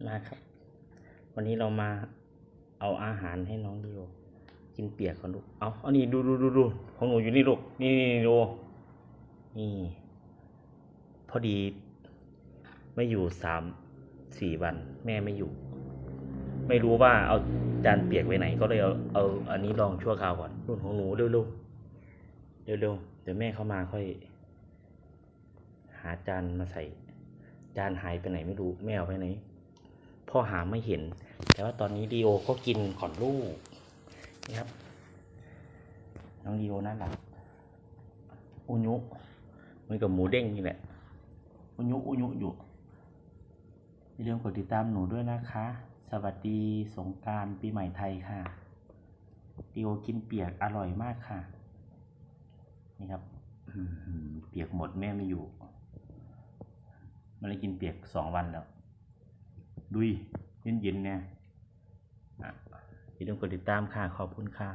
มาครับวันนี้เรามาเอาอาหารให้น้องดิโอกินเปียกก่อนลูกเอานี่ดูของหนูอยู่นี่ลูกนี่ดูนี่พอดีไม่อยู่3-4 วันแม่ไม่อยู่ไม่รู้ว่าเอาจานเปียกไว้ไหนก็เลยเอาอันนี้ลองชั่วคราวก่อนรุ่นของหนูเร็วเดี๋ยวแม่เข้ามาค่อยหาจานมาใส่จานหายไปไหนไม่รู้แม่เอาไปไหนพ่อหาไม่เห็นแต่ว่าตอนนี้ดีโอก็กินก่อนลูกนี่ครับน้องดีโอน่ารักอุยุเหมือนกับหมูเด้งนี่แหละอุยุอยู่อย่าลืมกดติดตามหนูด้วยนะคะสวัสดีสงกรานต์ปีใหม่ไทยค่ะดีโอกินเปียกอร่อยมากค่ะนี่ครับเปียกหมดแม่ไม่อยู่มันเลยกินเปียก2 วันแล้วดุยเย็นเนี่ยอย่าลืมกดติดตามค่ะขอบคุณค่ะ